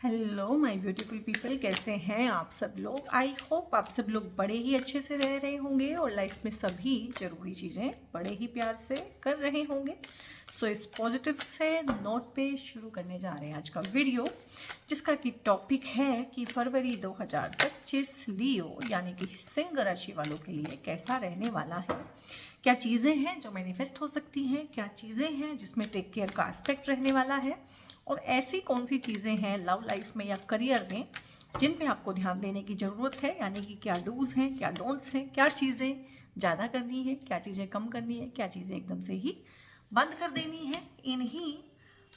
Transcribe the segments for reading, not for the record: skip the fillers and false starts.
Hello my beautiful people, कैसे हैं आप सब लोग। आई होप आप सब लोग बड़े ही अच्छे से रह रहे होंगे और लाइफ में सभी ज़रूरी चीज़ें बड़े ही प्यार से कर रहे होंगे। सो इस पॉजिटिव से नोट पे शुरू करने जा रहे हैं आज का वीडियो, जिसका कि टॉपिक है कि फरवरी 2025 लियो यानी कि सिंह राशि वालों के लिए कैसा रहने वाला है। क्या चीज़ें हैं जो मैनिफेस्ट हो सकती हैं, क्या चीज़ें हैं जिसमें टेक केयर का एस्पेक्ट रहने वाला है, और ऐसी कौन सी चीज़ें हैं लव लाइफ में या करियर में जिन पे आपको ध्यान देने की ज़रूरत है। यानी कि क्या डूज हैं, क्या डोंट्स हैं, क्या चीज़ें ज़्यादा करनी है, क्या चीज़ें कम करनी है, क्या चीज़ें एकदम से ही बंद कर देनी है। इन्हीं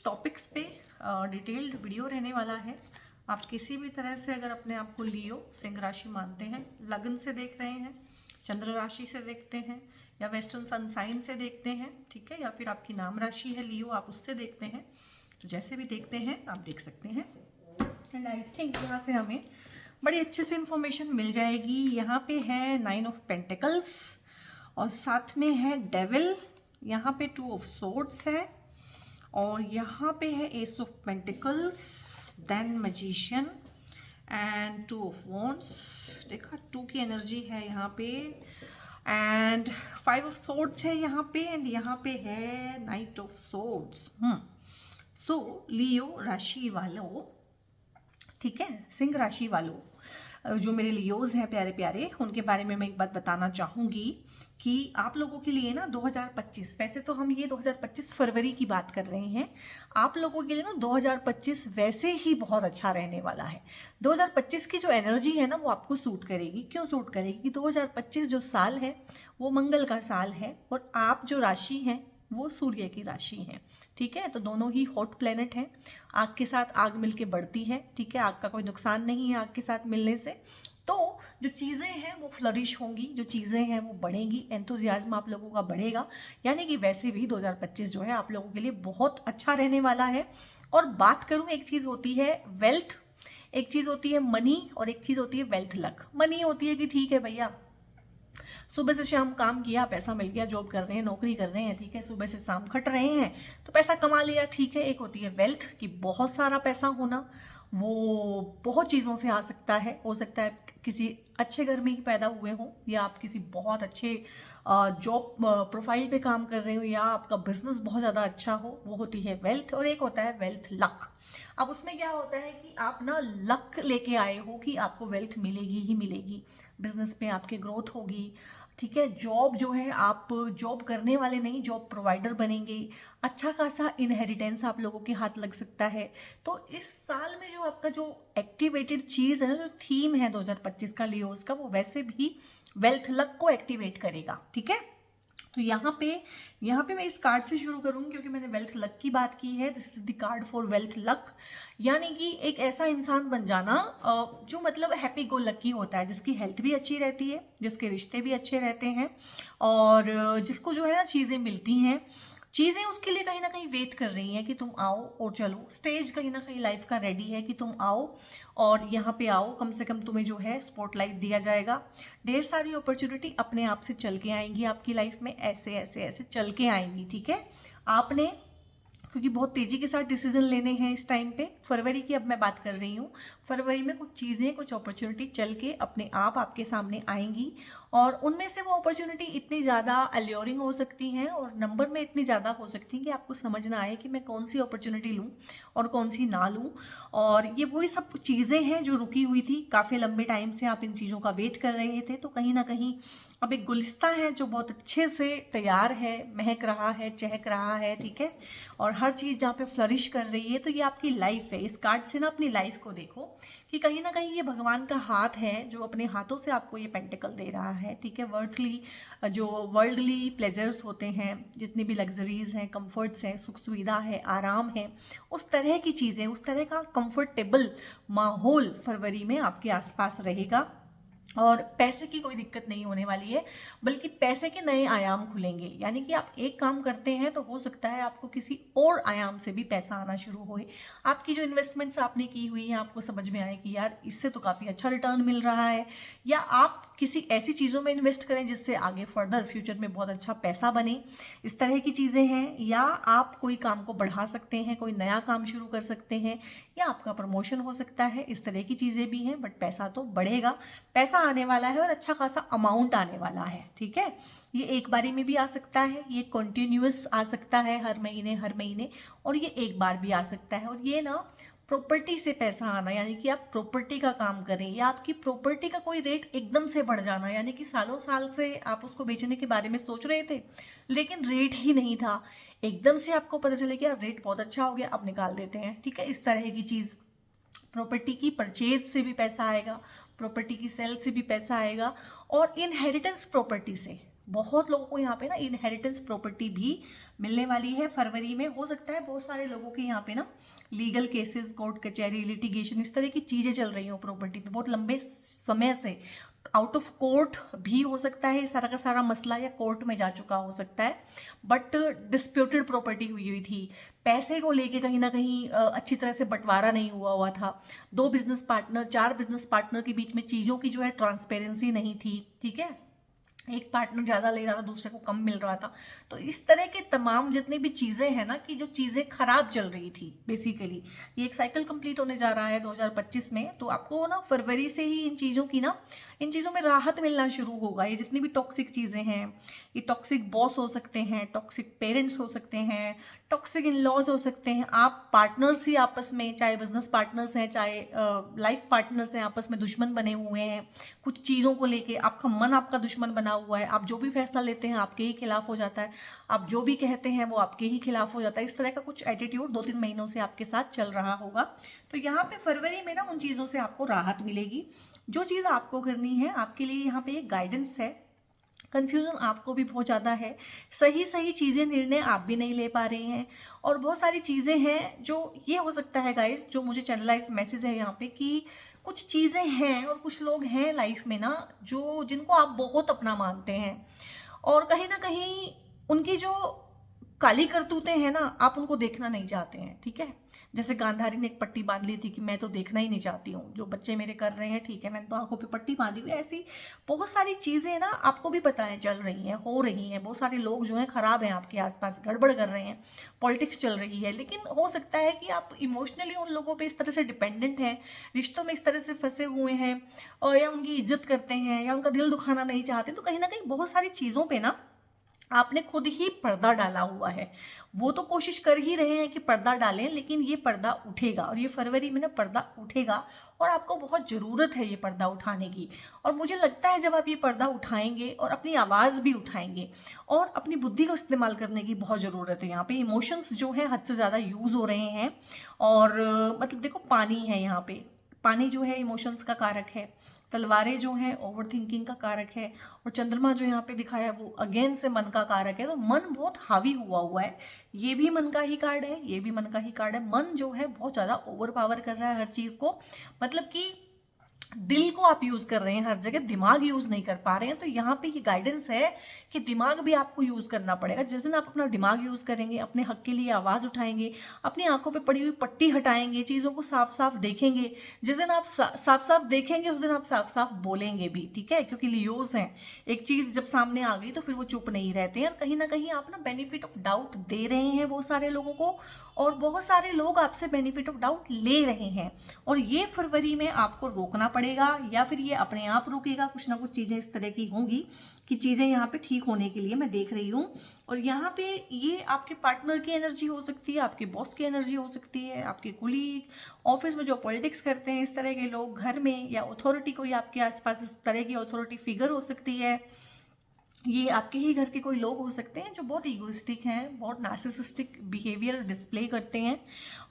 टॉपिक्स पे डिटेल्ड वीडियो रहने वाला है। आप किसी भी तरह से अगर अपने आप को लियो सिंह राशि मानते हैं, लगन से देख रहे हैं, चंद्र राशि से देखते हैं, या वेस्टर्न सन साइन से देखते हैं, ठीक है, या फिर आपकी नाम राशि है लियो, आप उससे देखते हैं, तो जैसे भी देखते हैं आप देख सकते हैं। एंड आई थिंक यहाँ से हमें बड़ी अच्छे से इंफॉर्मेशन मिल जाएगी। यहाँ पे है 9 ऑफ पेंटिकल्स और साथ में है डेविल, यहाँ पे 2 ऑफ सोर्ड्स है और यहाँ पे है ace of pentacles, then magician and 2 of wands. देखा 2 की एनर्जी है यहाँ पे, एंड 5 ऑफ सोर्ड्स है यहाँ पे, एंड यहाँ पे है नाइट ऑफ सोर्ड्स। सो लियो राशि वालों, ठीक है, सिंह राशि वालों, जो मेरे लियोज हैं प्यारे प्यारे, उनके बारे में मैं एक बात बताना चाहूँगी कि आप लोगों के लिए ना 2025, वैसे तो हम ये 2025 फरवरी की बात कर रहे हैं, आप लोगों के लिए ना 2025 वैसे ही बहुत अच्छा रहने वाला है। 2025 की जो एनर्जी है ना वो आपको सूट करेगी। क्यों सूट करेगी कि 2025 जो साल है वो मंगल का साल है और आप जो राशि हैं वो सूर्य की राशि है, ठीक है। तो दोनों ही हॉट प्लेनेट हैं, आग के साथ आग मिलके बढ़ती है, ठीक है, आग का कोई नुकसान नहीं है आग के साथ मिलने से। तो जो चीज़ें हैं वो फ्लरिश होंगी, जो चीज़ें हैं वो बढ़ेंगी, एंथुजियाज्म आप लोगों का बढ़ेगा। यानी कि वैसे भी 2025 जो है आप लोगों के लिए बहुत अच्छा रहने वाला है। और बात करूँ, एक चीज़ होती है वेल्थ, एक चीज़ होती है मनी, और एक चीज़ होती है वेल्थ लक। मनी होती है कि ठीक है भैया, सुबह से शाम काम किया, पैसा मिल गया, जॉब कर रहे हैं, नौकरी कर रहे हैं, ठीक है, सुबह से शाम खट रहे हैं तो पैसा कमा लिया, ठीक है। एक होती है वेल्थ कि बहुत सारा पैसा होना, वो बहुत चीज़ों से आ सकता है। हो सकता है किसी अच्छे घर में ही पैदा हुए हों, या आप किसी बहुत अच्छे जॉब प्रोफाइल पे काम कर रहे हो, या आपका बिजनेस बहुत ज़्यादा अच्छा हो, वो होती है वेल्थ। और एक होता है वेल्थ लक। अब उसमें क्या होता है कि आप ना लक लेके आए हो कि आपको वेल्थ मिलेगी ही मिलेगी, बिजनेस में आपके ग्रोथ होगी, ठीक है। जॉब जो है, आप जॉब करने वाले नहीं, जॉब प्रोवाइडर बनेंगे, अच्छा खासा इनहेरिटेंस आप लोगों के हाथ लग सकता है। तो इस साल में जो आपका जो एक्टिवेटेड चीज़ है ना, जो थीम है 2025 का लियोस का, वो वैसे भी वेल्थ लक को एक्टिवेट करेगा, ठीक है। तो यहाँ पे मैं इस कार्ड से शुरू करूँगी क्योंकि मैंने वेल्थ लक की बात की है। This is the card for wealth luck, यानी कि एक ऐसा इंसान बन जाना जो मतलब हैप्पी गो लकी होता है, जिसकी हेल्थ भी अच्छी रहती है, जिसके रिश्ते भी अच्छे रहते हैं, और जिसको जो है ना चीज़ें मिलती हैं, चीज़ें उसके लिए कहीं ना कहीं वेट कर रही हैं कि तुम आओ और चलो। स्टेज कहीं ना कहीं लाइफ का रेडी है कि तुम आओ और यहाँ पे आओ, कम से कम तुम्हें जो है स्पॉटलाइट दिया जाएगा। ढेर सारी अपॉर्चुनिटी अपने आप से चल के आएंगी आपकी लाइफ में, ऐसे ऐसे ऐसे चल के आएंगी, ठीक है। आपने क्योंकि बहुत तेज़ी के साथ डिसीजन लेने हैं इस टाइम पे, फरवरी की अब मैं बात कर रही हूँ। फरवरी में कुछ चीज़ें, कुछ अपॉर्चुनिटी चल के अपने आप आपके सामने आएंगी, और उनमें से वो अपॉर्चुनिटी इतनी ज़्यादा अल्योरिंग हो सकती हैं और नंबर में इतनी ज़्यादा हो सकती हैं कि आपको समझ ना आए कि मैं कौन सी अपॉर्चुनिटी लूँ और कौन सी ना लूँ। और ये वही सब चीज़ें हैं जो रुकी हुई थी, काफ़ी लंबे टाइम से आप इन चीज़ों का वेट कर रहे थे। तो कहीं ना कहीं अब एक गुलिस्ता है जो बहुत अच्छे से तैयार है, महक रहा है, चहक रहा है, ठीक है, और हर चीज़ जहाँ पे फ्लरिश कर रही है। तो ये आपकी लाइफ है। इस कार्ड से ना अपनी लाइफ को देखो कि कहीं ना कहीं ये भगवान का हाथ है जो अपने हाथों से आपको ये पेंटिकल दे रहा है, ठीक है। जो वर्ल्डली प्लेजर्स होते हैं, जितनी भी लग्जरीज हैं, कंफर्ट्स हैं, सुख सुविधा है, आराम है, उस तरह की चीज़ें, उस तरह का कंफर्टेबल माहौल फरवरी में आपके आसपास रहेगा। और पैसे की कोई दिक्कत नहीं होने वाली है, बल्कि पैसे के नए आयाम खुलेंगे। यानी कि आप एक काम करते हैं तो हो सकता है आपको किसी और आयाम से भी पैसा आना शुरू होए। आपकी जो इन्वेस्टमेंट्स आपने की हुई है आपको समझ में आए कि यार इससे तो काफ़ी अच्छा रिटर्न मिल रहा है, या आप किसी ऐसी चीज़ों में इन्वेस्ट करें जिससे आगे फर्दर फ्यूचर में बहुत अच्छा पैसा बने। इस तरह की चीज़ें हैं, या आप कोई काम को बढ़ा सकते हैं, कोई नया काम शुरू कर सकते हैं, या आपका प्रमोशन हो सकता है। इस तरह की चीज़ें भी हैं, बट पैसा तो बढ़ेगा, पैसा आने वाला है और अच्छा खासा अमाउंट आने वाला है। ठीक है, ये एक बारी में भी आ सकता है, ये कंटिन्यूअस आ सकता है हर महीने, और ये एक बार भी आ सकता है। और ये ना प्रॉपर्टी से पैसा आना, यानी कि आप प्रॉपर्टी का काम करें, या आपकी प्रॉपर्टी का कोई रेट एकदम से बढ़ जाना, यानी कि सालों साल से आप उसको बेचने के बारे में सोच रहे थे लेकिन रेट ही नहीं था, एकदम से आपको पता चले कि यार रेट बहुत अच्छा हो गया, अब निकाल देते हैं। ठीक है, इस तरह की चीज़। प्रॉपर्टी की परचेज से भी पैसा आएगा, प्रॉपर्टी की सेल से भी पैसा आएगा, और इनहेरिटेंस प्रॉपर्टी से बहुत लोगों को यहाँ पे ना इनहेरिटेंस प्रॉपर्टी भी मिलने वाली है फरवरी में। हो सकता है बहुत सारे लोगों के यहाँ पे ना लीगल केसेस, कोर्ट कचहरी, लिटिगेशन, इस तरह की चीज़ें चल रही हो प्रॉपर्टी पे बहुत लंबे समय से। आउट ऑफ कोर्ट भी हो सकता है सारा का सारा मसला, या कोर्ट में जा चुका हो सकता है, बट डिस्प्यूटेड प्रॉपर्टी हुई हुई थी, पैसे को लेके कहीं ना कहीं अच्छी तरह से बंटवारा नहीं हुआ था, 2 बिजनेस पार्टनर, 4 बिजनेस पार्टनर के बीच में चीज़ों की जो है ट्रांसपेरेंसी नहीं थी। ठीक है, एक पार्टनर ज़्यादा ले रहा था, दूसरे को कम मिल रहा था। तो इस तरह के तमाम जितनी भी चीज़ें हैं ना, कि जो चीज़ें खराब चल रही थी बेसिकली, ये एक साइकिल कंप्लीट होने जा रहा है 2025 में। तो आपको ना फरवरी से ही इन चीज़ों की ना, इन चीज़ों में राहत मिलना शुरू होगा। ये जितनी भी टॉक्सिक चीज़ें हैं, ये टॉक्सिक बॉस हो सकते हैं, टॉक्सिक पेरेंट्स हो सकते हैं, टॉक्सिक इन लॉज हो सकते हैं, आप पार्टनर्स ही आपस में, चाहे बिजनेस पार्टनर्स हैं, चाहे लाइफ पार्टनर्स हैं, आपस में दुश्मन बने हुए हैं कुछ चीज़ों को लेके। आपका मन आपका दुश्मन बना हुआ है, आप जो भी फैसला लेते हैं आपके ही खिलाफ हो जाता है, आप जो भी कहते हैं वो आपके ही खिलाफ हो जाता है। इस तरह का कुछ एटीट्यूड 2-3 महीनों से आपके साथ चल रहा होगा। तो यहाँ पे फरवरी में ना उन चीज़ों से आपको राहत मिलेगी। जो चीज़ आपको करनी है, आपके लिए यहाँ पे एक गाइडेंस है। कन्फ्यूज़न आपको भी बहुत ज़्यादा है, सही सही चीज़ें, निर्णय आप भी नहीं ले पा रहे हैं, और बहुत सारी चीज़ें हैं जो, ये हो सकता है गाइस, जो मुझे चैनलाइज मैसेज है यहाँ पे, कि कुछ चीज़ें हैं और कुछ लोग हैं लाइफ में ना, जो जिनको आप बहुत अपना मानते हैं, और कहीं ना कहीं उनकी जो काली करतूतें हैं ना, आप उनको देखना नहीं चाहते हैं। ठीक है, जैसे गांधारी ने एक पट्टी बांध ली थी कि मैं तो देखना ही नहीं चाहती हूँ जो बच्चे मेरे कर रहे हैं, ठीक है, मैंने तो आंखों पे पट्टी बांधी हुई है। ऐसी बहुत सारी चीज़ें ना आपको भी पता है चल रही हैं, हो रही हैं। बहुत सारे लोग जो हैं खराब हैं, आपके आसपास गड़बड़ कर रहे हैं, पॉलिटिक्स चल रही है, लेकिन हो सकता है कि आप इमोशनली उन लोगों पे इस तरह से डिपेंडेंट हैं, रिश्तों में इस तरह से फंसे हुए हैं, और या उनकी इज्जत करते हैं, या उनका दिल दुखाना नहीं चाहते। तो कहीं ना कहीं बहुत सारी चीज़ों पर ना आपने खुद ही पर्दा डाला हुआ है। वो तो कोशिश कर ही रहे हैं कि पर्दा डालें, लेकिन ये पर्दा उठेगा, और ये फरवरी में ना पर्दा उठेगा, और आपको बहुत ज़रूरत है ये पर्दा उठाने की। और मुझे लगता है जब आप ये पर्दा उठाएंगे और अपनी आवाज़ भी उठाएंगे और अपनी बुद्धि को इस्तेमाल करने की बहुत ज़रूरत है। यहाँ पे इमोशंस जो है हद से ज़्यादा यूज़ हो रहे हैं, और मतलब देखो पानी है यहाँ पे, पानी जो है इमोशंस का कारक है, तलवारें जो हैं ओवर थिंकिंग का कारक है, और चंद्रमा जो यहाँ पे दिखाया है वो अगेन से मन का कारक है। तो मन बहुत हावी हुआ है, ये भी मन का ही कार्ड है, ये भी मन का ही कार्ड है। मन जो है बहुत ज़्यादा ओवर पावर कर रहा है हर चीज़ को, मतलब कि दिल को आप यूज कर रहे हैं हर जगह, दिमाग यूज नहीं कर पा रहे हैं। तो यहाँ पे ये गाइडेंस है कि दिमाग भी आपको यूज करना पड़ेगा। जिस दिन आप अपना दिमाग यूज करेंगे, अपने हक के लिए आवाज उठाएंगे, अपनी आंखों पे पड़ी हुई पट्टी हटाएंगे, चीजों को साफ साफ देखेंगे, जिस दिन आप साफ साफ देखेंगे उस दिन आप साफ साफ बोलेंगे भी। ठीक है, क्योंकि लियोज हैं, एक चीज जब सामने आ गई तो फिर वो चुप नहीं रहते हैं। कहीं ना कहीं आप ना बेनिफिट ऑफ डाउट दे रहे हैं बहुत सारे लोगों को, और बहुत सारे लोग आपसे बेनिफिट ऑफ डाउट ले रहे हैं, और ये फरवरी में आपको रोकना पड़ेगा, या फिर ये अपने आप रुकेगा। कुछ ना कुछ चीज़ें इस तरह की होंगी कि चीज़ें यहाँ पे ठीक होने के लिए मैं देख रही हूँ। और यहाँ पे ये आपके पार्टनर की एनर्जी हो सकती है, आपके बॉस की एनर्जी हो सकती है, आपके कुलीग, ऑफिस में जो पॉलिटिक्स करते हैं इस तरह के लोग, घर में, या अथॉरिटी कोई आपके आसपास इस तरह की अथॉरिटी फिगर हो सकती है। ये आपके ही घर के कोई लोग हो सकते हैं जो बहुत ईगोइस्टिक हैं, बहुत नार्सिसिस्टिक बिहेवियर डिस्प्ले करते हैं।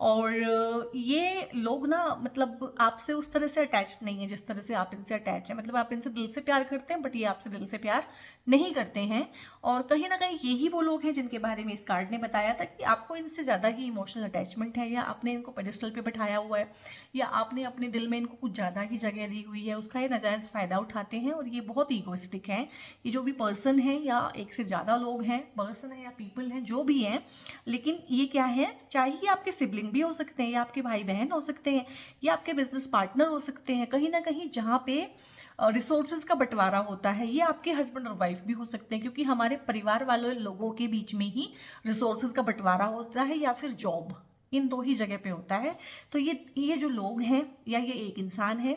और ये लोग ना मतलब आपसे उस तरह से अटैच नहीं है जिस तरह से आप इनसे अटैच हैं। मतलब आप इनसे दिल से प्यार करते हैं, बट ये आपसे दिल से प्यार नहीं करते हैं। और कहीं ना कहीं यही वो लोग हैं जिनके बारे में इस कार्ड ने बताया था कि आपको इनसे ज़्यादा ही इमोशनल अटैचमेंट है, या आपने इनको पेडिस्टल पे बैठाया हुआ है, या आपने अपने दिल में इनको कुछ ज़्यादा ही जगह दी हुई है, उसका ये नाजायज़ फ़ायदा उठाते हैं। और ये बहुत ईगोइस्टिक हैं। ये जो भी पर्सन है, या एक से ज़्यादा लोग हैं, पर्सन है या पीपल हैं, जो भी हैं, लेकिन ये क्या है, चाहे ये आपके सिबलिंग भी हो सकते हैं, या आपके भाई बहन हो सकते हैं, या आपके बिजनेस पार्टनर हो सकते हैं। कहीं ना कहीं जहाँ पे रिसोर्सेज का बंटवारा होता है, ये आपके हस्बैंड और वाइफ भी हो सकते हैं, क्योंकि हमारे परिवार वालों लोगों के बीच में ही रिसोर्सेज का बंटवारा होता है, या फिर जॉब, इन दो ही जगह पे होता है। तो ये जो लोग हैं, या ये एक इंसान है,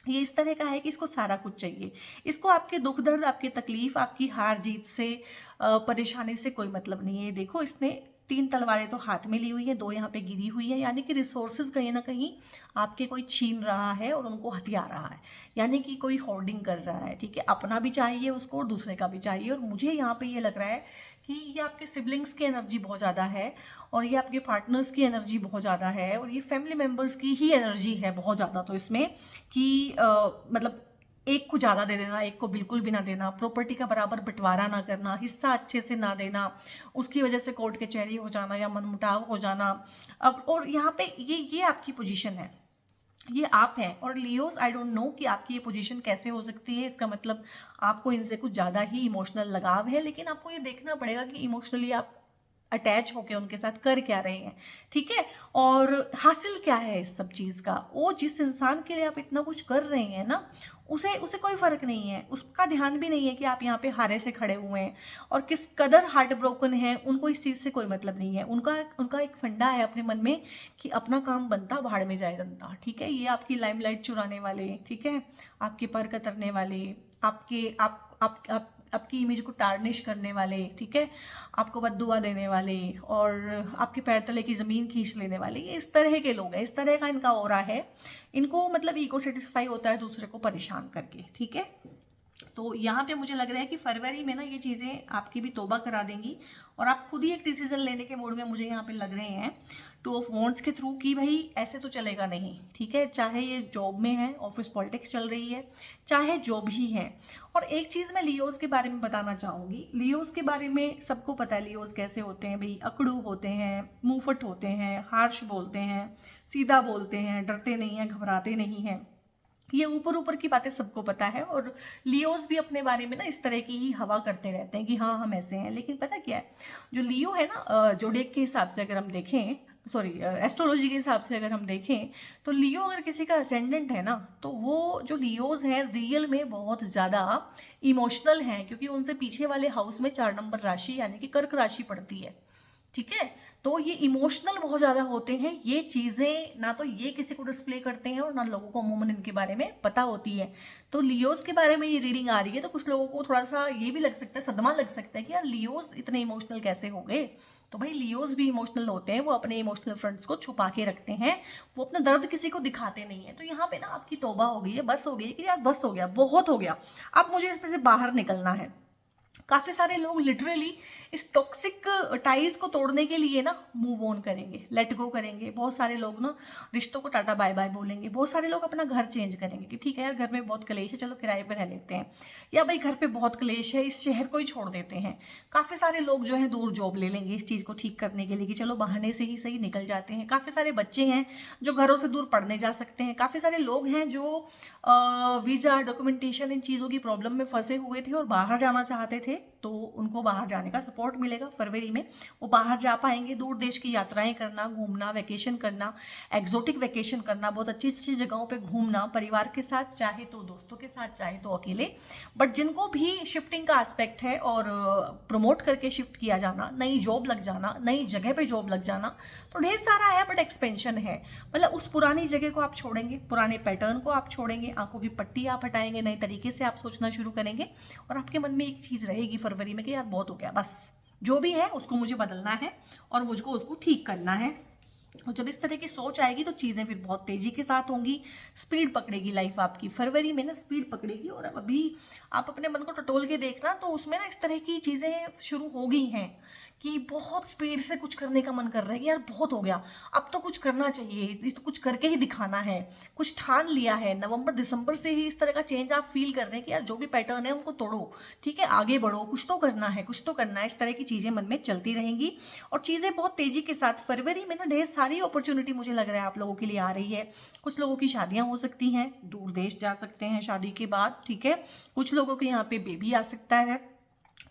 ये इस तरह का है कि इसको सारा कुछ चाहिए। इसको आपके दुख दर्द, आपकी तकलीफ, आपकी हार जीत से, परेशानी से कोई मतलब नहीं है। देखो, इसने 3 तलवारें तो हाथ में ली हुई है, 2 यहाँ पे गिरी हुई है, यानी कि रिसोर्सेज कहीं ना कहीं आपके कोई छीन रहा है और उनको हथिया रहा है, यानी कि कोई होर्डिंग कर रहा है। ठीक है, अपना भी चाहिए उसको और दूसरे का भी चाहिए। और मुझे यहाँ पे ये लग रहा है कि ये आपके सिबलिंग्स की एनर्जी बहुत ज़्यादा है, और ये आपके पार्टनर्स की एनर्जी बहुत ज़्यादा है, और ये फैमिली मेम्बर्स की ही एनर्जी है बहुत ज़्यादा। तो इसमें कि मतलब एक को ज़्यादा दे देना, एक को बिल्कुल भी ना देना, प्रॉपर्टी का बराबर बंटवारा ना करना, हिस्सा अच्छे से ना देना, उसकी वजह से कोर्ट कचहरी हो जाना या मनमुटाव हो जाना। अब और यहाँ पे ये आपकी पोजीशन है, ये आप हैं। और लियोस, आई डोंट नो कि आपकी ये पोजीशन कैसे हो सकती है। इसका मतलब आपको इनसे कुछ ज़्यादा ही इमोशनल लगाव है, लेकिन आपको ये देखना पड़ेगा कि इमोशनली आप अटैच होके उनके साथ कर क्या रहे हैं। ठीक है, और हासिल क्या है इस सब चीज़ का। वो जिस इंसान के लिए आप इतना कुछ कर रहे हैं ना, उसे उसे कोई फर्क नहीं है, उसका ध्यान भी नहीं है कि आप यहाँ पे हारे से खड़े हुए हैं और किस कदर हार्ट ब्रोकन है। उनको इस चीज़ से कोई मतलब नहीं है। उनका एक फंडा है अपने मन में कि अपना काम बनता, भाड़ में जाए जनता। ठीक है, ये आपकी लाइमलाइट चुराने वाले, ठीक है, आपके पर कतरने वाले, आपके आप आपकी इमेज को टार्निश करने वाले, ठीक है, आपको बद्दुआ देने वाले, और आपके पैर तले की ज़मीन खींच लेने वाले, ये इस तरह के लोग हैं। इस तरह का इनका ऑरा है। इनको मतलब ईगो सेटिस्फाई होता है दूसरे को परेशान करके। ठीक है, तो यहाँ पे मुझे लग रहा है कि फरवरी में ना ये चीज़ें आपकी भी तौबा करा देंगी, और आप खुद ही एक डिसीजन लेने के मूड में मुझे यहाँ पे लग रहे हैं 2 ऑफ वॉन्ड्स के थ्रू कि भाई ऐसे तो चलेगा नहीं। ठीक है, चाहे ये जॉब में है, ऑफिस पॉलिटिक्स चल रही है, चाहे जो भी है। और एक चीज़ मैं लियोस के बारे में बताना चाहूँगी। लियोस के बारे में सबको पता है लियोस कैसे होते हैं भाई। अकड़ू होते हैं, मुंहफट होते हैं, हार्श बोलते हैं, सीधा बोलते हैं, डरते नहीं हैं, घबराते नहीं हैं। ये ऊपर ऊपर की बातें सबको पता है। और लियोस भी अपने बारे में ना इस तरह की ही हवा करते रहते हैं कि हाँ हम ऐसे हैं। लेकिन पता क्या है, जो लियो है ना, जोडिएक के हिसाब से अगर हम देखें, सॉरी एस्ट्रोलॉजी के हिसाब से अगर हम देखें, तो लियो अगर किसी का असेंडेंट है ना, तो वो जो लियोज हैं रियल में बहुत ज़्यादा इमोशनल हैं, क्योंकि उनसे पीछे वाले हाउस में 4 नंबर राशि यानी कि कर्क राशि पड़ती है। ठीक है, तो ये इमोशनल बहुत ज़्यादा होते हैं। ये चीज़ें ना तो ये किसी को डिस्प्ले करते हैं, और ना लोगों को अमूमन इनके बारे में पता होती है। तो लियोस के बारे में ये रीडिंग आ रही है, तो कुछ लोगों को थोड़ा सा ये भी लग सकता है, सदमा लग सकता है कि यार लियोस इतने इमोशनल कैसे हो गए। तो भाई लियोस भी इमोशनल होते हैं, वो अपने इमोशनल फ्रंट्स को छुपा के रखते हैं, वो अपना दर्द किसी को दिखाते नहीं है। तो यहाँ पे ना आपकी तौबा हो गई है, बस हो गई है कि यार बस हो गया, बहुत हो गया, अब मुझे इसमें से बाहर निकलना है। काफ़ी सारे लोग लिटरली इस टॉक्सिक टाइज को तोड़ने के लिए ना मूव ऑन करेंगे, लेट गो करेंगे। बहुत सारे लोग ना रिश्तों को टाटा बाय बाय बोलेंगे। बहुत सारे लोग अपना घर चेंज करेंगे कि ठीक है यार, घर में बहुत कलेश है, चलो किराए पर रह लेते हैं, या भाई घर पे बहुत कलेश है, इस शहर को ही छोड़ देते हैं। काफ़ी सारे लोग जो है दूर जॉब ले लेंगे इस चीज़ को ठीक करने के लिए कि चलो बहाने से ही सही निकल जाते हैं। काफ़ी सारे बच्चे हैं जो घरों से दूर पढ़ने जा सकते हैं। काफ़ी सारे लोग हैं जो वीज़ा, डॉक्यूमेंटेशन, इन चीज़ों की प्रॉब्लम में फंसे हुए थे और बाहर जाना चाहते थे, तो उनको बाहर जाने का सपोर्ट मिलेगा फरवरी में। वो बाहर जा पाएंगे, दूर देश की यात्राएं करना, घूमना, वैकेशन करना, एग्जोटिक वैकेशन करना, बहुत अच्छी अच्छी जगहों पे घूमना परिवार के साथ, चाहे तो दोस्तों के साथ, चाहे तो अकेले। बट जिनको भी शिफ्टिंग का एस्पेक्ट है और प्रमोट करके शिफ्ट किया जाना, नई जॉब लग जाना, नई जगह पे जॉब लग जाना, तो ढेर सारा है, बट एक्सपेंशन है। मतलब उस पुरानी जगह को आप छोड़ेंगे, पुराने पैटर्न को आप छोड़ेंगे, आंखों की पट्टी आप हटाएंगे, नए तरीके से आप सोचना शुरू करेंगे, और आपके मन में एक चीज़ रहेगी फरवरी में कि यार बहुत हो गया, बस जो भी है उसको मुझे बदलना है और मुझको उसको ठीक करना है। और जब इस तरह की सोच आएगी तो चीज़ें फिर बहुत तेज़ी के साथ होंगी, स्पीड पकड़ेगी लाइफ आपकी। फरवरी में ना स्पीड पकड़ेगी। और अब अभी आप अपने मन को टटोल के देखना तो उसमें ना इस तरह की चीज़ें शुरू हो गई हैं कि बहुत स्पीड से कुछ करने का मन कर रहा है कि यार बहुत हो गया, अब तो कुछ करना चाहिए, ये तो कुछ करके ही दिखाना है, कुछ ठान लिया है। नवंबर दिसंबर से ही इस तरह का चेंज आप फील कर रहे हैं कि यार जो भी पैटर्न है उनको तोड़ो, ठीक है, आगे बढ़ो, कुछ तो करना है, कुछ तो करना है। इस तरह की चीज़ें मन में चलती रहेंगी और चीज़ें बहुत तेज़ी के साथ फरवरी में ना ढेर सारी अपॉर्चुनिटी मुझे लग रहा है आप लोगों के लिए आ रही है। कुछ लोगों की शादियां हो सकती हैं, दूर देश जा सकते हैं शादी के बाद, ठीक है। कुछ लोगों के यहाँ पे बेबी आ सकता है।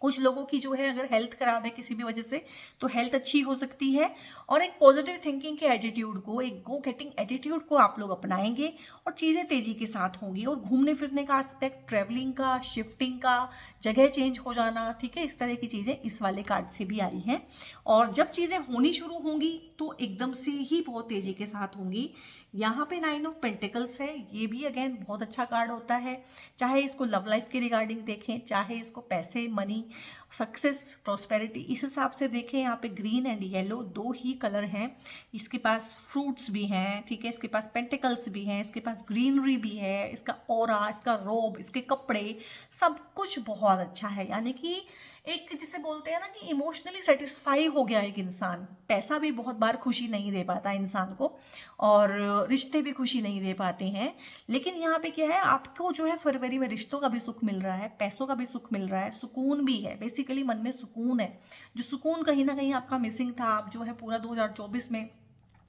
कुछ लोगों की जो है अगर हेल्थ खराब है किसी भी वजह से तो हेल्थ अच्छी हो सकती है। और एक पॉजिटिव थिंकिंग के एटीट्यूड को, एक गो गेटिंग एटीट्यूड को आप लोग अपनाएंगे और चीज़ें तेज़ी के साथ होंगी। और घूमने फिरने का एस्पेक्ट, ट्रैवलिंग का, शिफ्टिंग का, जगह चेंज हो जाना, ठीक है, इस तरह की चीज़ें इस वाले कार्ड से भी आई हैं। और जब चीज़ें होनी शुरू होंगी तो एकदम से ही बहुत तेज़ी के साथ होंगी। यहाँ पे 9 ऑफ पेंटिकल्स है, ये भी अगेन बहुत अच्छा कार्ड होता है। चाहे इसको लव लाइफ के रिगार्डिंग देखें, चाहे इसको पैसे, मनी, सक्सेस, प्रॉस्पेरिटी, इस हिसाब से देखें। यहाँ पे ग्रीन एंड येलो दो ही कलर हैं। इसके पास फ्रूट्स भी हैं, ठीक है, इसके पास पेंटिकल्स भी हैं, इसके पास ग्रीनरी भी है, इसका ऑरा, इसका रोब, इसके कपड़े, सब कुछ बहुत अच्छा है। यानी कि एक जिसे बोलते हैं ना कि इमोशनली सेटिस्फाई हो गया एक इंसान। पैसा भी बहुत बार खुशी नहीं दे पाता इंसान को और रिश्ते भी खुशी नहीं दे पाते हैं। लेकिन यहाँ पे क्या है, आपको जो है फरवरी में रिश्तों का भी सुख मिल रहा है, पैसों का भी सुख मिल रहा है, सुकून भी है। बेसिकली मन में सुकून है, जो सुकून कहीं ना कहीं आपका मिसिंग था। आप जो है पूरा 2024 में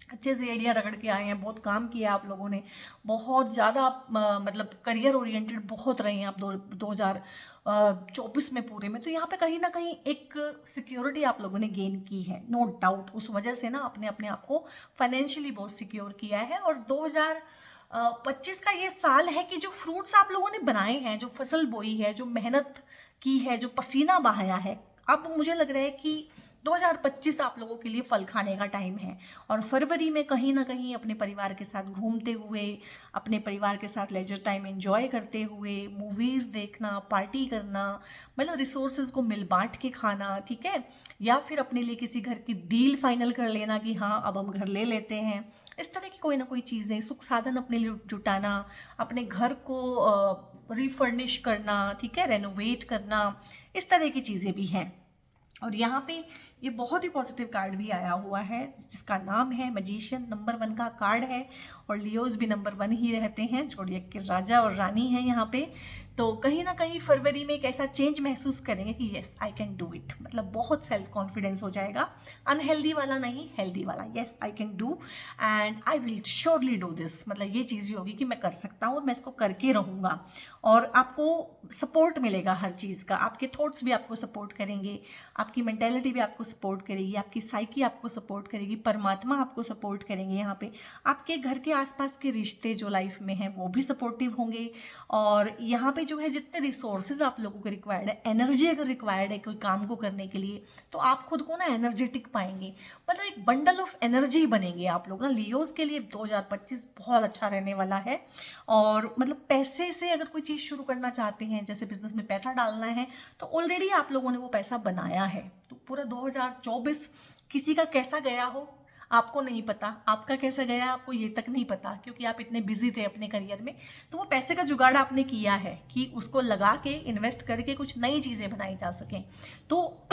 अच्छे से एरिया रगड़ के आए हैं, बहुत काम किया आप लोगों ने, बहुत ज़्यादा मतलब करियर ओरिएंटेड बहुत रहे हैं आप 2024 में पूरे में। तो यहाँ पे कहीं ना कहीं एक सिक्योरिटी आप लोगों ने गेन की है, नो डाउट। उस वजह से ना अपने अपने आप को फाइनेंशियली बहुत सिक्योर किया है। और 2025 का ये साल है कि जो फ्रूट्स आप लोगों ने बनाए हैं, जो फसल बोई है, जो मेहनत की है, जो पसीना बहाया है, अब मुझे लग रहा है कि 2025 आप लोगों के लिए फल खाने का टाइम है। और फरवरी में कहीं ना कहीं अपने परिवार के साथ घूमते हुए, अपने परिवार के साथ लेजर टाइम एंजॉय करते हुए, मूवीज़ देखना, पार्टी करना, मतलब रिसोर्सेज को मिल बांट के खाना, ठीक है, या फिर अपने लिए किसी घर की डील फाइनल कर लेना कि हाँ अब हम घर ले लेते हैं। इस तरह की कोई ना कोई चीज़ें, सुख साधन अपने लिए जुटाना, अपने घर को रिफर्निश करना, ठीक है, रेनोवेट करना, इस तरह की चीज़ें भी हैं। और यहाँ पे ये बहुत ही पॉजिटिव कार्ड भी आया हुआ है जिसका नाम है मैजिशियन। नंबर 1 का कार्ड है और लियोज भी नंबर 1 ही रहते हैं, जोडिएक के राजा और रानी है यहाँ पे। तो कहीं ना कहीं फरवरी में एक ऐसा चेंज महसूस करेंगे कि yes I can do it, मतलब बहुत सेल्फ कॉन्फिडेंस हो जाएगा। अनहेल्दी वाला नहीं, हेल्दी वाला, yes I can do and I will surely do this. मतलब ये चीज़ भी होगी कि मैं कर सकता हूँ और मैं इसको करके रहूँगा। और आपको सपोर्ट मिलेगा हर चीज़ का, आपके थॉट्स भी आपको सपोर्ट करेंगे, आपकी मेंटेलिटी भी आपको सपोर्ट करेगी, आपकी साइकी आपको सपोर्ट करेगी, परमात्मा आपको सपोर्ट करेंगे। यहाँ पे आपके घर के आसपास के रिश्ते जो लाइफ में हैं वो भी सपोर्टिव होंगे। और यहाँ पे जो है जितने रिसोर्सेज आप लोगों को रिक्वायर्ड है, एनर्जी अगर रिक्वायर्ड है कोई काम को करने के लिए, तो आप खुद को ना एनर्जेटिक पाएंगे, मतलब एक बंडल ऑफ एनर्जी बनेंगे आप लोग ना। लियोज के लिए 2025 बहुत अच्छा रहने वाला है। और मतलब पैसे से अगर कोई चीज़ शुरू करना चाहते हैं, जैसे बिजनेस में पैसा डालना है, तो ऑलरेडी आप लोगों ने वो पैसा बनाया है। तो पूरा 2024 किसी का कैसा गया हो आपको नहीं पता, आपका कैसा गया आपको ये तक नहीं पता, क्योंकि आप इतने बिजी थे अपने करियर में। तो वो पैसे का जुगाड़ आपने किया है कि उसको लगा के इन्वेस्ट करके कुछ नई चीज़ें बनाई जा सकें। तो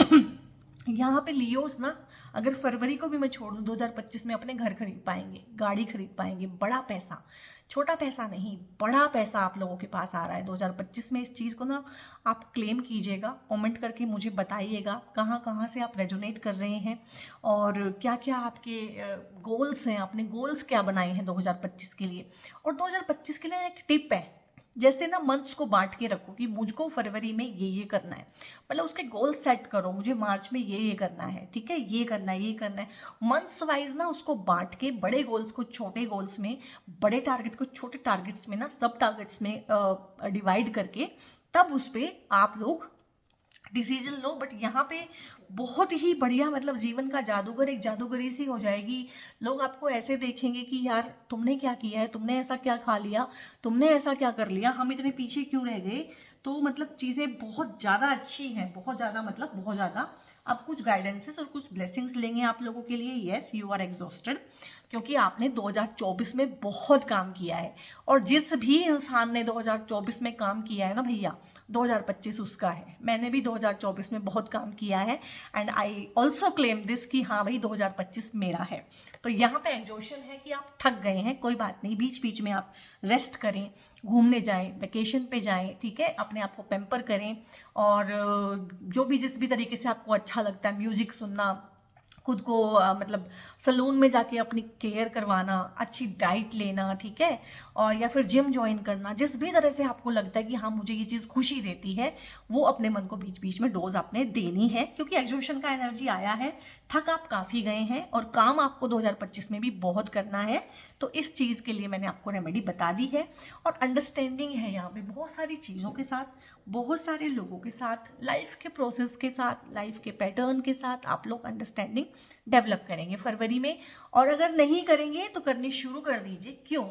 यहाँ पे लियोस ना, अगर फरवरी को भी मैं छोड़ दूँ, 2025 में अपने घर खरीद पाएंगे, गाड़ी खरीद पाएंगे, बड़ा पैसा, छोटा पैसा नहीं, बड़ा पैसा आप लोगों के पास आ रहा है 2025 में। इस चीज़ को ना आप क्लेम कीजिएगा, कमेंट करके मुझे बताइएगा कहाँ कहाँ से आप रेजोनेट कर रहे हैं और क्या क्या आपके गोल्स हैं, आपने गोल्स क्या बनाए हैं 2025 के लिए। और 2025 के लिए एक टिप है, जैसे ना मंथ्स को बांट के रखो कि मुझको फरवरी में ये करना है, मतलब उसके गोल सेट करो, मुझे मार्च में ये करना है, ठीक है, ये करना है, ये करना है। मंथ्स वाइज ना उसको बांट के, बड़े गोल्स को छोटे गोल्स में, बड़े टारगेट को छोटे टारगेट्स में ना, सब टारगेट्स में डिवाइड करके, तब उस पर आप लोग डिसीजन लो, बट यहाँ पे बहुत ही बढ़िया, मतलब जीवन का जादूगर एक जादूगरी सी हो जाएगी। लोग आपको ऐसे देखेंगे कि यार तुमने क्या किया है, तुमने ऐसा क्या खा लिया, तुमने ऐसा क्या कर लिया, हम इतने पीछे क्यों रह गए। तो मतलब चीज़ें बहुत ज़्यादा अच्छी हैं, बहुत ज़्यादा, मतलब बहुत ज़्यादा। अब कुछ गाइडेंसेस और कुछ ब्लेसिंग्स लेंगे आप लोगों के लिए। येस, यू आर एग्जॉस्टेड, क्योंकि आपने 2024 में बहुत काम किया है, और जिस भी इंसान ने 2024 में काम किया है ना भैया, 2025 उसका है। मैंने भी 2024 में बहुत काम किया है, and I also claim this कि हाँ भाई 2025 मेरा है। तो यहाँ पे एग्जॉशन है कि आप थक गए हैं, कोई बात नहीं, बीच बीच में आप रेस्ट करें, घूमने जाएं, वेकेशन पे जाएं, ठीक है, अपने आप को पैम्पर करें, और जो भी जिस भी तरीके से आपको अच्छा लगता है, म्यूजिक सुनना, खुद को मतलब सलून में जाके अपनी केयर करवाना, अच्छी डाइट लेना, ठीक है, और या फिर जिम ज्वाइन करना, जिस भी तरह से आपको लगता है कि हाँ मुझे ये चीज़ खुशी देती है, वो अपने मन को बीच बीच में डोज आपने देनी है, क्योंकि एग्जॉशन का एनर्जी आया है, थक आप काफ़ी गए हैं, और काम आपको 2025 में भी बहुत करना है। तो इस चीज़ के लिए मैंने आपको रेमेडी बता दी है, और अंडरस्टैंडिंग है यहाँ पे बहुत सारी चीज़ों के साथ, बहुत सारे लोगों के साथ, लाइफ के प्रोसेस के साथ, लाइफ के पैटर्न के साथ आप लोग अंडरस्टैंडिंग डेवलप करेंगे फरवरी में। और अगर नहीं करेंगे तो करनी शुरू कर दीजिए। क्यों?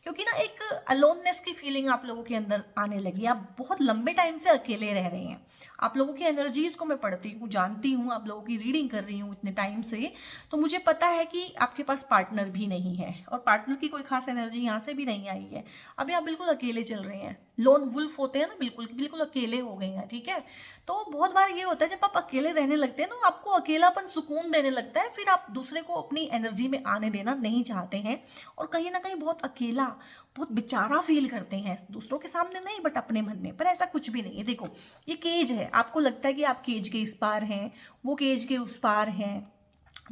क्योंकि ना एक अलोननेस की फीलिंग आप लोगों के अंदर आने लगी। आप बहुत लंबे टाइम से अकेले रह रहे हैं। आप लोगों की एनर्जीज को मैं पढ़ती हूँ, जानती हूँ, आप लोगों की रीडिंग कर रही हूँ इतने टाइम से, तो मुझे पता है कि आपके पास पार्टनर भी नहीं है, और पार्टनर की कोई खास एनर्जी यहाँ से भी नहीं आई है। अभी आप बिल्कुल अकेले चल रहे हैं, लोन वुल्फ होते हैं ना, बिल्कुल बिल्कुल अकेले हो गए हैं, ठीक है। तो बहुत बार ये होता है जब आप अकेले रहने लगते हैं तो आपको अकेलापन सुकून देने लगता है, फिर आप दूसरे को अपनी एनर्जी में आने देना नहीं चाहते हैं, और कहीं ना कहीं बहुत अकेला, बहुत बेचारा फील करते हैं, दूसरों के सामने नहीं बट अपने मन में। पर ऐसा कुछ भी नहीं है। देखो, ये केज है, आपको लगता है कि आप केज के इस पार हैं, वो केज के उस पार हैं,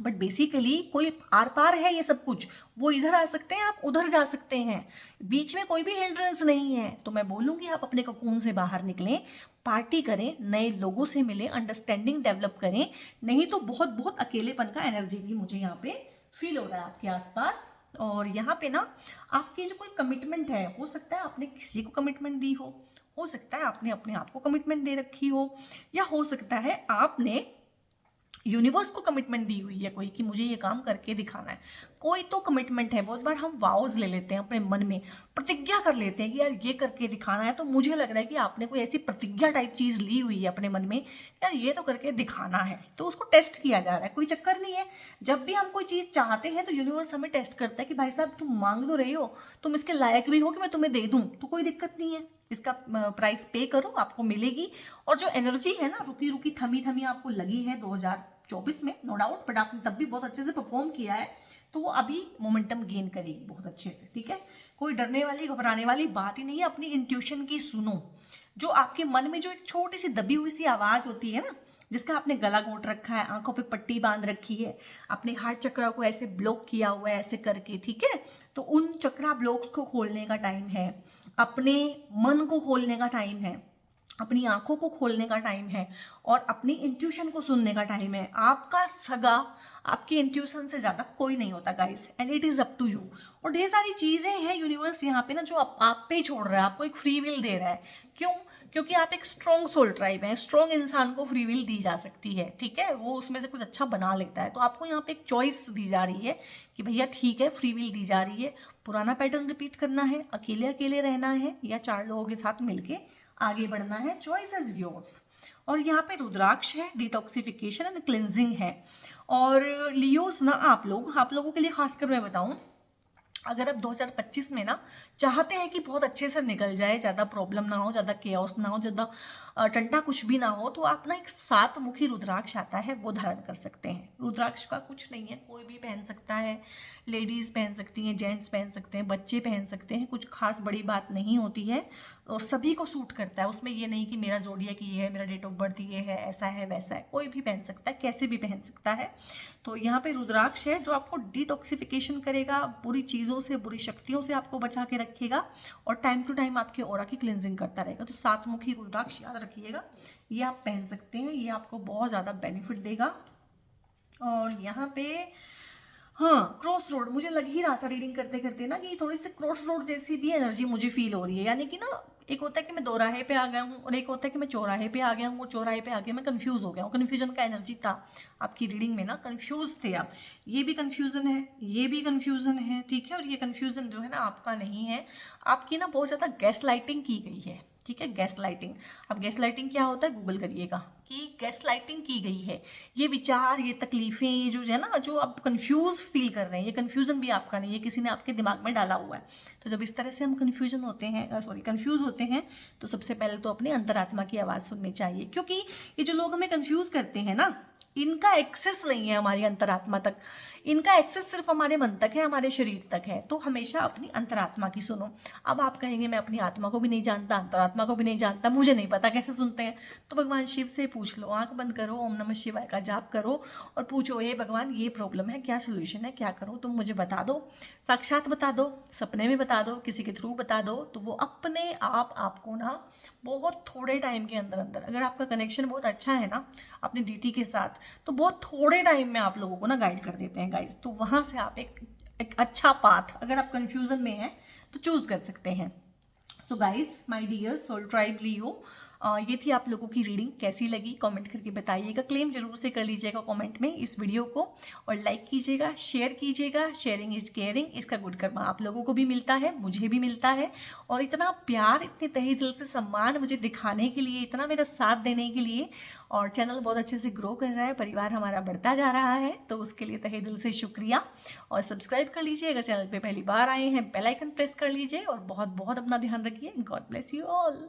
बट बेसिकली कोई आर पार है ये सब कुछ। वो इधर आ सकते हैं, आप उधर जा सकते हैं, बीच में कोई भी हिंड्रेंस नहीं है। तो मैं बोलूँगी आप अपने कोकून से बाहर निकलें, पार्टी करें, नए लोगों से मिलें, अंडरस्टैंडिंग डेवलप करें। नहीं तो बहुत बहुत अकेलेपन का एनर्जी भी मुझे यहाँ पे फील हो रहा है आपके आसपास। और यहाँ पे ना आपकी जो कोई कमिटमेंट है, हो सकता है आपने किसी को कमिटमेंट दी हो सकता है आपने अपने आप को कमिटमेंट दे रखी हो, या हो सकता है आपने यूनिवर्स को कमिटमेंट दी हुई है कोई, कि मुझे ये काम करके दिखाना है। कोई तो कमिटमेंट है। बहुत बार हम वाउज ले लेते हैं, अपने मन में प्रतिज्ञा कर लेते हैं कि यार ये करके दिखाना है। तो मुझे लग रहा है कि आपने कोई ऐसी प्रतिज्ञा टाइप चीज़ ली हुई है अपने मन में, यार ये तो करके दिखाना है, तो उसको टेस्ट किया जा रहा है। कोई चक्कर नहीं है। जब भी हम कोई चीज़ चाहते हैं तो यूनिवर्स हमें टेस्ट करता है कि भाई साहब तुम मांग तो रही हो, तुम इसके लायक भी हो कि मैं तुम्हें दे दूँ, तो कोई दिक्कत नहीं है, इसका प्राइस पे करो, आपको मिलेगी। और जो एनर्जी है ना, रुकी रुकी थमी थमी आपको लगी है 2024 में, नो डाउट, बट आपने तब भी बहुत अच्छे से परफॉर्म किया है, तो वो अभी मोमेंटम गेन करेगी बहुत अच्छे से, ठीक है। कोई डरने वाली घबराने वाली बात ही नहीं है। अपनी इंट्यूशन की सुनो। जो आपके मन में जो एक छोटी सी दबी हुई सी आवाज़ होती है ना, जिसका आपने गला घोट रखा है, आंखों पे पट्टी बांध रखी है, अपने हार्ट चक्रा को ऐसे ब्लॉक किया हुआ है ऐसे करके, ठीक है, तो उन चक्रा ब्लॉक्स को खोलने का टाइम है, अपने मन को खोलने का टाइम है, अपनी आंखों को खोलने का टाइम है, और अपनी इंट्यूशन को सुनने का टाइम है। आपका सगा आपकी इंट्यूशन से ज़्यादा कोई नहीं होता guys, and it is up to you. और ढेर सारी चीज़ें हैं यूनिवर्स यहाँ पे ना, जो आप पे ही छोड़ रहा है, आपको एक फ्री विल दे रहा है। क्यों? क्योंकि आप एक स्ट्रॉन्ग सोल ट्राइब हैं। स्ट्रॉन्ग इंसान को फ्री विल दी जा सकती है, ठीक है, वो उसमें से कुछ अच्छा बना लेता है। तो आपको यहाँ पे एक चॉइस दी जा रही है कि भैया ठीक है, फ्री विल दी जा रही है, पुराना पैटर्न रिपीट करना है, अकेले अकेले रहना है, या 4 लोगों के साथ मिलके आगे बढ़ना है, चॉइस इज योर्स। और यहाँ पे रुद्राक्ष है, डिटॉक्सिफिकेशन एंड क्लिनजिंग है। और लियोस ना, आप लोगों के लिए खासकर मैं बताऊँ, अगर आप 2025 में ना चाहते हैं कि बहुत अच्छे से निकल जाए, ज़्यादा प्रॉब्लम ना हो, ज़्यादा केओस ना हो, ज़्यादा टंटा कुछ भी ना हो, तो आप ना एक 7 मुखी रुद्राक्ष आता है, वो धारण कर सकते हैं। रुद्राक्ष का कुछ नहीं है, कोई भी पहन सकता है, लेडीज़ पहन सकती हैं, जेंट्स पहन सकते हैं, बच्चे पहन सकते हैं, कुछ खास बड़ी बात नहीं होती है, और सभी को सूट करता है। उसमें ये नहीं कि मेरा जोड़िया की ये है, मेरा डेट ऑफ बर्थ ये है, ऐसा है वैसा है, कोई भी पहन सकता है, कैसे भी पहन सकता है। तो यहाँ पे रुद्राक्ष है जो आपको डिटॉक्सिफिकेशन करेगा, बुरी चीज़ों से, बुरी शक्तियों से आपको बचा के रखेगा, और टाइम टू टाइम आपके ऑरा की क्लिनजिंग करता रहेगा। तो 7 मुखी रुद्राक्ष याद रखिएगा, ये आप पहन सकते हैं, ये आपको बहुत ज़्यादा बेनिफिट देगा। और यहाँ पे हाँ, क्रॉस रोड, मुझे लग ही रहा था रीडिंग करते करते ना कि थोड़ी सी क्रॉस रोड जैसी भी एनर्जी मुझे फील हो रही है, यानी कि ना एक होता है कि मैं दोराहे पे आ गया हूँ और एक होता है कि मैं चौराहे पे आ गया हूँ और चौराहे पे आके मैं कंफ्यूज हो गया हूँ। कन्फ्यूजन का एनर्जी था आपकी रीडिंग में ना, कंफ्यूज थे आप। ये भी कंफ्यूजन है, ये भी कंफ्यूजन है, ठीक है। और ये कंफ्यूजन जो है ना आपका नहीं है, आपकी ना बहुत ज़्यादा गैस लाइटिंग की गई है, ठीक है। गैस लाइटिंग, अब गैस लाइटिंग क्या होता है गूगल करिएगा कि गैस लाइटिंग की गई है। ये विचार, ये तकलीफ़ें, ये जो है ना, जो आप कंफ्यूज फील कर रहे हैं, ये कंफ्यूजन भी आपका नहीं है, किसी ने आपके दिमाग में डाला हुआ है। तो जब इस तरह से हम कंफ्यूजन होते हैं, सॉरी कंफ्यूज होते हैं, तो सबसे पहले तो अपने अंतरात्मा की आवाज़ सुननी चाहिए। क्योंकि ये जो लोग हमें कंफ्यूज करते हैं ना, इनका एक्सेस नहीं है हमारी अंतरात्मा तक, इनका एक्सेस सिर्फ हमारे मन तक है, हमारे शरीर तक है। तो हमेशा अपनी अंतरात्मा की सुनो। अब आप कहेंगे मैं अपनी आत्मा को भी नहीं जानता, अंतरात्मा को भी नहीं जानता, मुझे नहीं पता कैसे सुनते हैं। तो भगवान शिव से पूछ लो, आंख बंद करो, ओम नमः शिवाय का जाप करो और पूछो, हे भगवान ये प्रॉब्लम है, क्या सोल्यूशन है, क्या करो, तुम मुझे बता दो, साक्षात बता दो, सपने में बता दो, किसी के थ्रू बता दो। तो वो अपने आप आपको ना बहुत थोड़े टाइम के अंदर अंदर, अगर आपका कनेक्शन बहुत अच्छा है ना अपने डीटी के साथ, तो बहुत थोड़े टाइम में आप लोगों को ना गाइड कर देते हैं गाइज। तो वहाँ से आप एक अच्छा पाथ, अगर आप कन्फ्यूज़न में हैं तो चूज़ कर सकते हैं। So guys, my dear soul tribe Leo, ये थी आप लोगों की रीडिंग। कैसी लगी कमेंट करके बताइएगा। क्लेम जरूर से कर लीजिएगा कमेंट में इस वीडियो को, और लाइक कीजिएगा, शेयर कीजिएगा। शेयरिंग इज केयरिंग, इसका गुड कर्मा आप लोगों को भी मिलता है, मुझे भी मिलता है। और इतना प्यार, इतने तहे दिल से सम्मान मुझे दिखाने के लिए, इतना मेरा साथ देने के लिए, और चैनल बहुत अच्छे से ग्रो कर रहा है, परिवार हमारा बढ़ता जा रहा है, तो उसके लिए तहे दिल से शुक्रिया। और सब्सक्राइब कर लीजिए अगर चैनल पे पहली बार आए हैं, बेल आइकन प्रेस कर लीजिए, और बहुत बहुत अपना ध्यान रखिए। God bless you all.